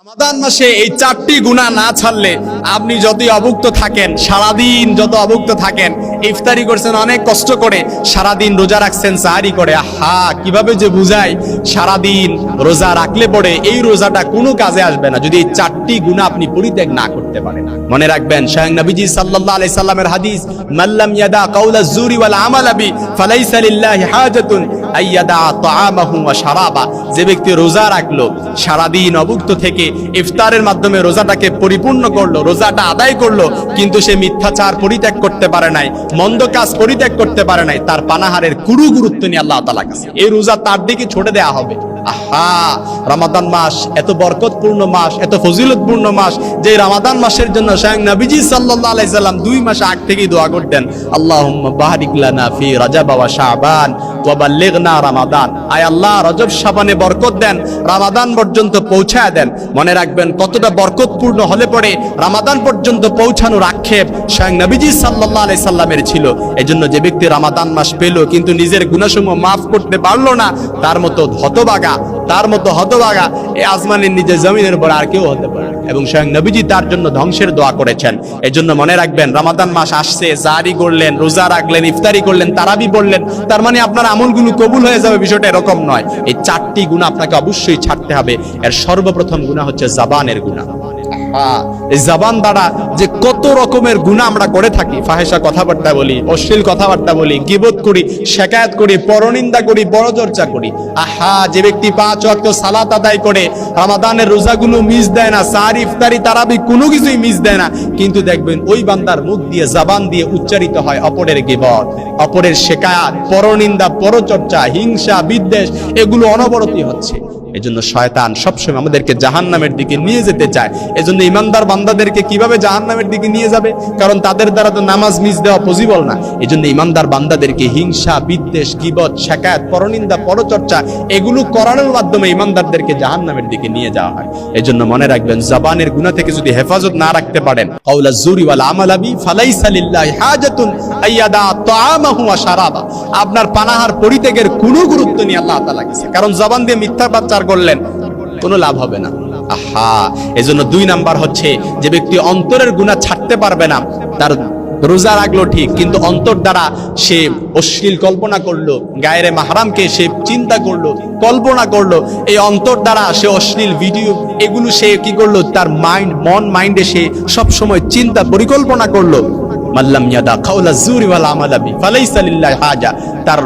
রমাদান মাসে এই চারটি গুনাহ না ছাড়লে আপনি যতই অভুক্ত থাকেন, সারাদিন যত অভুক্ত থাকেন, ইফতারি করছেন অনেক কষ্ট করে, সারাদিন রোজা রাখছেন সাহারি করে, আহা কিভাবে যে বুঝাই, সারাদিন রোজা রাখলে পরে এই রোজাটা কোনো কাজে আসবে না যদি এই চারটি গুনাহ আপনি পরিত্যাগ না করতে পারেন। মনে রাখবেন স্বয়ং নবীজি সাল্লাল্লাহু আলাইহি সাল্লামের হাদিস, মাল্লাম ইয়াদা কাউলাজ জুরি ওয়াল আমালা বি ফালাইসা লিল্লাহি হাজাতুন আইয়াদা তাআমাহু ওয়া শারাবা। যে ব্যক্তি রোজা রাখলো, সারাদিন অভুক্ত থেকে ইফতারের মাধ্যমে রোজাটাকে পরিপূর্ণ করলো, রোজাটা আদায় করলো, কিন্তু সে মিথ্যাচার পরিত্যাগ করতে পারে নাই, মন্দ কাজ পরিত্যাগ করতে পারে নাই, তার পানাহারের কোনো গুরুত্ব নেই আল্লাহ তাআলার কাছে। এই রোজা তার দিকে ছোড়ে দেয়া হবে। আহা, রমাদান মাস এত বরকতপূর্ণ মাস, এত ফজিলতপূর্ণ মাস, যে রমাদান মাসের জন্য স্বয়ং নবীজি সাল্লাল্লাহু আলাইহি সাল্লাম 2 মাস আগ থেকেই দোয়া করতেন, আল্লাহুম্মা বারিক লানা ফি রজব ওয়া শাবান ওয়া বাল্লিগনা রমাদান। আয় আল্লাহ, রজব শাবানে বরকত দেন, রমাদান পর্যন্ত পৌঁছায় দেন। মনে রাখবেন কতটা বরকতপূর্ণ হলে পরে রমাদান পর্যন্ত পৌঁছানোর আক্ষেপ স্বয়ং নবীজি সাল্লাল্লাহু আলাইহি সাল্লামের ছিল। এজন্য যে ব্যক্তি রমাদান মাস পেল কিন্তু নিজের গুনাহসমূহ মাফ করতে পারলো না, তার মতো হতভাগা এই আসমানের নিচে জমিনের উপর আর কেউ হতে পারে। এবং স্বয়ং নবীজি তার জন্য ধ্বংসের দোয়া করেছেন। এজন্য মনে রাখবেন রমাদান মাস আসছে, জারি করলেন, রোজা রাখলেন, ইফতারি করলেন, তারাবি পড়লেন, তার মানে আপনার আমলগুলো কবুল হয়ে যাবে, বিষয়টা এরকম নয়। এই চারটি গুনাহ আপনাকে অবশ্যই ছাড়তে হবে। এর সর্বপ্রথম গুনাহ হচ্ছে জবানের গুনাহ। এই জবান দ্বারা যে কত রকমের গুনাহ আমরা করে থাকি, ফাহেসা কথাবার্তা বলি, অশ্লীল কথাবার্তা বলি, গীবত করি, শিকায়াত করি, পরনিন্দা করি, পরচর্চা করি। আহা, যে ব্যক্তি 5 ওয়াক্ত সালাত আদায় করে, রমাদানের রোজাগুলো মিস দেয় না, সাহারি ইফতারি তারাবি কোনো কিছুই মিস দেয় না, কিন্তু দেখবেন ওই বান্দার মুখ দিয়ে, জবান দিয়ে উচ্চারিত হয় অপরের গীবত, অপরের শিকায়াত, পরনিন্দা, পরচর্চা, হিংসা, বিদ্বেষ, এগুলো অনবরতই হচ্ছে। এজন্য শয়তান সবসময় আমাদেরকে জাহান্নামের দিকে নিয়ে যেতে চায়। এজন্য ইমানদার বান্দাদেরকে কিভাবে জাহান্নামের দিকে নিয়ে যাবে? কারণ তাদের দ্বারা তো নামাজ মিস দেওয়া পসিবল না। এজন্য ইমানদার বান্দাদেরকে হিংসা, বিদ্বেষ, গীবত, শিকায়াত, পরনিন্দা, পরচর্চা এগুলো করানোর মাধ্যমে ইমানদারদেরকে জাহান্নামের দিকে নিয়ে যাওয়া হয়। এজন্য মনে রাখবেন জবানের গুনাহ থেকে যদি হেফাজত না রাখতে পারেন, কাউলাজ জুরি ওয়াল আমালা বি ফালাইসা লিল্লাহি হাজাতুন আইয়াদা তাআমাহু ওয়া শারাবা, আপনার পানাহার পরিত্যাগের কোনো গুরুত্ব নেই আল্লাহ তাআলার কাছে। কারণ জবান দিয়ে মিথ্যা প্রচার করলেন, কোনো লাভ হবে না। আহা, এজন্য 2 নাম্বার হচ্ছে যে ব্যক্তি অন্তরের গুনাহ ছাড়তে পারবে না, তার রোজা রাখলো ঠিক, কিন্তু অন্তর দ্বারা সে অশ্লীল কল্পনা করলো, গায়রে মাহরামকে সে চিন্তা করলো, কল্পনা করলো, এই অন্তর দ্বারা সে অশ্লীল ভিডিও এগুলো সে কি করলো, তার মাইন্ডে সে সব সময় চিন্তা পরিকল্পনা করলো। মাল্লাম ইয়াদা কাউলাজ জুরি ওয়াল আমালা বি ফালাইসা লিল্লাহি হাজা, তার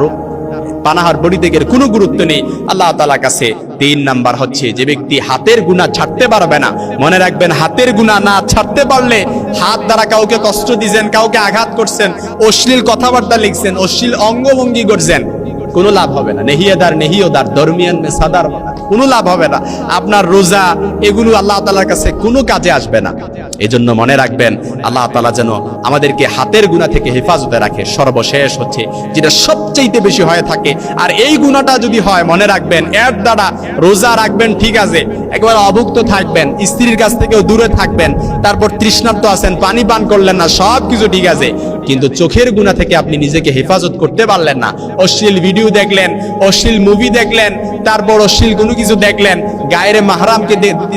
পানাহার পরিত্যাগের কোনো গুরুত্ব নেই আল্লাহ তাআলার কাছে। 3 নাম্বার হচ্ছে যে ব্যক্তি হাতের গুনাহ ছাড়তে পারবে না। মনে রাখবেন হাতের গুনাহ না ছাড়তে পারলে, হাত দ্বারা কাউকে কষ্ট দিয়েছেন, কাউকে আঘাত করছেন, অশ্লীল কথাবার্তা লিখছেন, অশ্লীল অঙ্গভঙ্গি করছেন, কোনো লাভ হবে না। নেহিয়দার দরমিয়ান মে সাদার, কোনো লাভ হবে না। আপনার রোজা এগুলো আল্লাহ তাআলার কাছে কোনো কাজে আসবে না। এজন্য মনে রাখবেন আল্লাহ তাআলা যেন আমাদেরকে হাতের গুনাহ থেকে হেফাজতে রাখে। সর্বশেষ হচ্ছে যেটা সবচেয়ে বেশি হয়ে থাকে, আর এই গুনাহটা যদি হয়, মনে রাখবেন এর দ্বারা রোজা রাখবেন ঠিক আছে, একেবারে অভুক্ত থাকবেন, স্ত্রীর কাছ থেকেও দূরে থাকবেন, তারপর তৃষ্ণার্ত আছেন, পানি পান করলেন না, সব কিছু ঠিক আছে, কিন্তু চোখের গুনাহ থেকে আপনি নিজেকে হেফাজত করতে পারলেন না। অশ্লীল ভিডিও দেখলেন, অশ্লীল মুভি দেখলেন, তারপর অশ্লীল কোনো কিছু দেখলেন, গায়রে মাহরামকে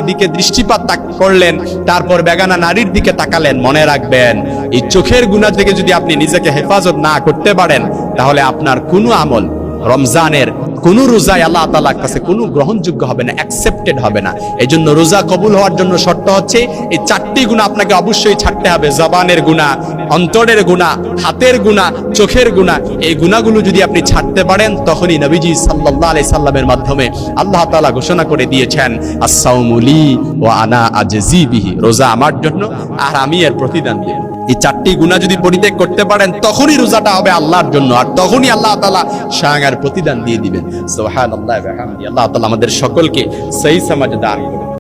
দিকে দৃষ্টিপাত করলেন, তারপর বেগানা নারীর দিকে তাকালেন। মনে রাখবেন এই চোখের গুনাহ থেকে যদি আপনি নিজেকে হেফাজত না করতে পারেন, তাহলে আপনার কোনো আমল, রমজানের কোনো রোজায় আল্লাহ তাআলার কাছে কোনো গ্রহণযোগ্য হবে না, অ্যাকসেপ্টেড হবে না। এজন্য রোজা কবুল হওয়ার জন্য শর্ত হচ্ছে এই 4টি গুনাহ আপনাকে অবশ্যই ছাড়তে হবে। জবানের গুনাহ, অন্তরের গুনাহ, হাতের গুনাহ, চোখের গুনাহ। এই গুনাহগুলো যদি আপনি ছাড়তে পারেন, তখনই নবীজি সাল্লাল্লাহু আলাইহি সাল্লামের মাধ্যমে আল্লাহ তাআলা ঘোষণা করে দিয়েছেন, আস-সাওমু লি ওয়া আনা আজজি বিহি, রোজা আমার জন্য আর আমি এর প্রতিদান দেব। এই 4টি গুনাহ যদি পরিত্যাগ করতে পারেন, তখনই রোজাটা হবে আল্লাহর জন্য, আর তখনই আল্লাহ তাআলা স্বয়ং প্রতিদান দিয়ে দিবেন। সুবহানাল্লাহি ওয়া বিহামদিহি। আল্লাহ তাআলা আমাদের সকলকে সহি সমাজ দান করুন।